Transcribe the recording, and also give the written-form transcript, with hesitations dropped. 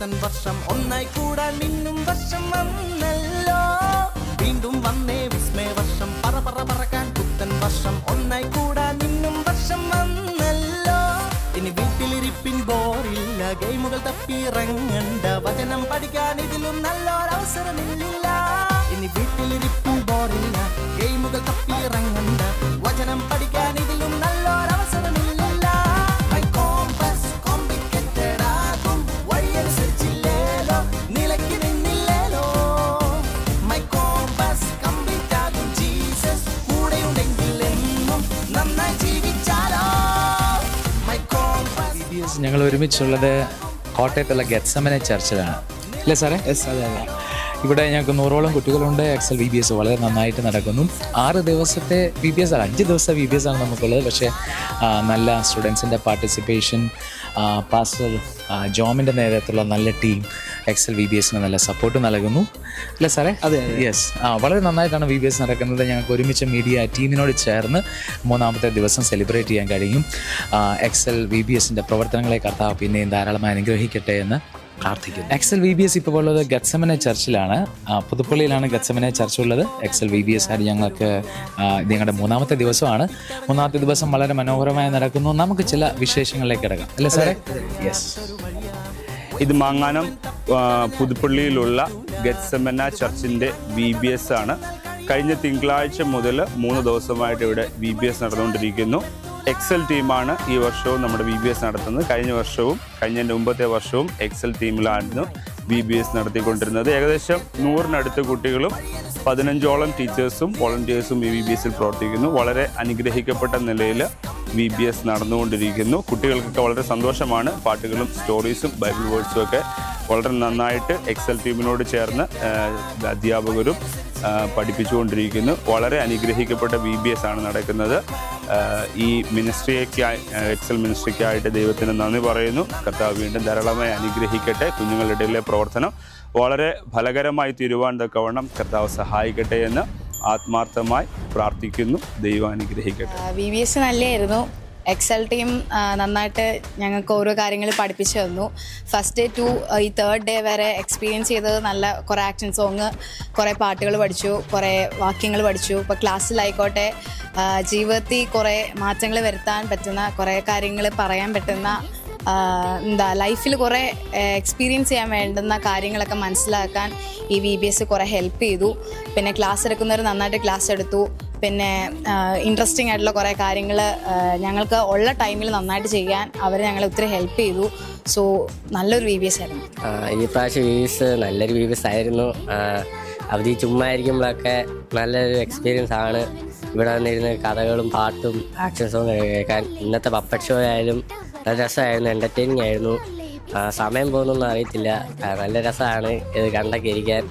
പുത്തൻ വർഷം ഒന്നായി കൂടാൻ മിന്നും വർഷം വന്നല്ലോ. വീണ്ടും വന്നേ വിസ്മയ വർഷം പറ പറ പറക്കാൻ പുത്തൻ വർഷം ഒന്നായി കൂടാൻ മിന്നും വർഷം വന്നല്ലോ. ഇനി വീട്ടിലിരിപ്പിൻ ബോറില്ല, ഗെയിമുകൾ തപ്പിയിറങ്ങണ്ട, വചനം പഠിക്കാൻ ഇതിലും നല്ലൊരവസരമില്ല. ഇനി വീട്ടിലിരിപ്പിൻ ബോറില്ല, ഗെയിമുകൾ തപ്പിയിറങ്ങണ്ട, വചനം പഠിക്കാൻ ഇതിലും നല്ലൊരവസരമില്ല. My compass complicated ആകും, വഴിയനുസരിച്ചില്ലേലോ, നിലയ്ക്ക് നിന്നില്ലേലോ. My compass complete ആകും, ജീസസ് കൂടെയുണ്ടെങ്കിൽ എന്നും നന്നായി ജീവിച്ചാലോ. My compass. ഞങ്ങൾ ഒരുമിച്ചുള്ളത് കോട്ടയത്തുള്ള ഗെത്സമനെ ചർച്ചിലാണ് അല്ലേ സാറേ? അതെ. ഇവിടെ ഞങ്ങൾക്ക് 100ഓളം കുട്ടികളുണ്ട്. എക്സൽ VBS വളരെ നന്നായിട്ട് നടക്കുന്നു. 6 ദിവസത്തെ VBS ആണ്, 5 ദിവസത്തെ VBS ആണ് നമുക്കുള്ളത്. പക്ഷേ നല്ല സ്റ്റുഡൻസിൻ്റെ പാർട്ടിസിപ്പേഷൻ, പാസ്റ്റർ ജോമിൻ്റെ നേതൃത്വത്തിലുള്ള നല്ല ടീം എക്സൽ VBSന് നല്ല സപ്പോർട്ട് നൽകുന്നു അല്ലേ സാറേ? അതെ. യെസ്, വളരെ നന്നായിട്ടാണ് VBS നടക്കുന്നത്. ഞങ്ങൾക്ക് ഒരുമിച്ച് മീഡിയ ടീമിനോട് ചേർന്ന് 3ാമത്തെ ദിവസം സെലിബ്രേറ്റ് ചെയ്യാൻ കഴിയും. എക്സൽ VBSൻ്റെ പ്രവർത്തനങ്ങളെ കർത്താവ് പിന്നെയും ധാരാളമായി അനുഗ്രഹിക്കട്ടെ എന്ന് പ്രാർത്ഥിക്കുന്നു. എക്സൽ VBS ഇപ്പോൾ ഉള്ളത് ഗെത്സമനെ ചർച്ചിലാണ്. പുതുപ്പള്ളിയിലാണ് ഗെത്സമനെ ചർച്ച് ഉള്ളത്. എക്സൽ VBS ആയിട്ട് ഞങ്ങൾക്ക് ഇത് ഞങ്ങളുടെ 3ാമത്തെ ദിവസമാണ്. 3ാമത്തെ ദിവസം വളരെ മനോഹരമായി നടക്കുന്നു. നമുക്ക് ചില വിശേഷങ്ങളിലേക്ക് കിടക്കാം അല്ലേ സാറേ? യെസ്. ഇത് മാങ്ങാനം പുതുപ്പള്ളിയിലുള്ള ഗെത്സമന ചർച്ചിൻ്റെ VBS ആണ്. കഴിഞ്ഞ തിങ്കളാഴ്ച മുതൽ 3 ദിവസമായിട്ട് ഇവിടെ VBS നടന്നുകൊണ്ടിരിക്കുന്നു. എക്സൽ ടീമാണ് ഈ വർഷവും നമ്മുടെ VBS നടത്തുന്നത്. കഴിഞ്ഞ വർഷവും കഴിഞ്ഞതിൻ്റെ മുമ്പത്തെ വർഷവും എക്സൽ ടീമിലായിരുന്നു VBS നടത്തിക്കൊണ്ടിരുന്നത്. ഏകദേശം 100-നടുത്ത് കുട്ടികളും 15ഓളം ടീച്ചേഴ്സും വോളണ്ടിയേഴ്സും ഈ VBSൽ പ്രവർത്തിക്കുന്നു. വളരെ അനുഗ്രഹിക്കപ്പെട്ട നിലയിൽ VBS നടന്നുകൊണ്ടിരിക്കുന്നു. കുട്ടികൾക്കൊക്കെ വളരെ സന്തോഷമാണ്. പാട്ടുകളും സ്റ്റോറീസും ബൈബിൾ വേർഡ്സും ഒക്കെ വളരെ നന്നായിട്ട് എക്സൽ ടീമിനോട് ചേർന്ന് അധ്യാപകരും പഠിപ്പിച്ചുകൊണ്ടിരിക്കുന്നു. വളരെ അനുഗ്രഹിക്കപ്പെട്ട VBS ആണ് നടക്കുന്നത്. ഈ മിനിസ്ട്രിയൊക്കെയായി എക്സൽ മിനിസ്ട്രിക്കായിട്ട് ദൈവത്തിന് നന്ദി പറയുന്നു. കർത്താവ് വീണ്ടും ധാരാളമായി അനുഗ്രഹിക്കട്ടെ. കുഞ്ഞുങ്ങളുടെ ഇടയിലെ പ്രവർത്തനം വളരെ ഫലകരമായി തീരുവാൻ തക്കവണ്ണം കർത്താവ് സഹായിക്കട്ടെ എന്ന് ആത്മാർത്ഥമായി പ്രാർത്ഥിക്കുന്നു. ദൈവം അനുഗ്രഹിക്കട്ടെ. VBS നല്ലതായിരുന്നു. എക്സൽ ടീം നന്നായിട്ട് ഞങ്ങൾക്ക് ഓരോ കാര്യങ്ങൾ പഠിപ്പിച്ചു തന്നു. ഫസ്റ്റ് ഡേ ടു ഈ 3rd ഡേ വരെ എക്സ്പീരിയൻസ് ചെയ്തത് നല്ല കുറേ ആക്ഷൻ സോങ്, കുറേ പാട്ടുകൾ പഠിച്ചു, കുറേ വാക്യങ്ങൾ പഠിച്ചു. ഇപ്പോൾ ക്ലാസ്സിലായിക്കോട്ടെ ജീവിതത്തിൽ കുറേ മാറ്റങ്ങൾ വരുത്താൻ പറ്റുന്ന കുറേ കാര്യങ്ങൾ പറയാൻ പറ്റുന്ന ലൈഫിൽ കുറേ എക്സ്പീരിയൻസ് ചെയ്യാൻ വേണ്ടുന്ന കാര്യങ്ങളൊക്കെ മനസ്സിലാക്കാൻ ഈ VBS കുറേ ഹെൽപ്പ് ചെയ്തു. പിന്നെ ക്ലാസ് എടുക്കുന്നവർ നന്നായിട്ട് ക്ലാസ് എടുത്തു. പിന്നെ ഇൻട്രസ്റ്റിംഗ് ആയിട്ടുള്ള കുറേ കാര്യങ്ങൾ ഞങ്ങൾക്ക് ഉള്ള ടൈമിൽ നന്നായിട്ട് ചെയ്യാൻ അവർ ഞങ്ങളെ ഒത്തിരി ഹെൽപ്പ് ചെയ്തു. സോ നല്ലൊരു VBS ആയിരുന്നു. ഈ പ്രാവശ്യം VBS നല്ലൊരു VBS ആയിരുന്നു. അവധി ചുമ്മാ ഇരിക്കുമ്പോഴൊക്കെ നല്ലൊരു എക്സ്പീരിയൻസ് ആണ്. ഇവിടെ വന്നിരുന്ന് കഥകളും പാട്ടും ആക്ഷൻ സോങ് കേൾക്കാൻ. ഇന്നത്തെ പപ്പറ്റ് ഷോ ആയാലും നല്ല രസമായിരുന്നു, എൻ്റർടൈനിങ് ആയിരുന്നു. സമയം പോകുന്നൊന്നും അറിയത്തില്ല. നല്ല രസമാണ് ഇത് കണ്ടൊക്കെ ഇരിക്കാൻ.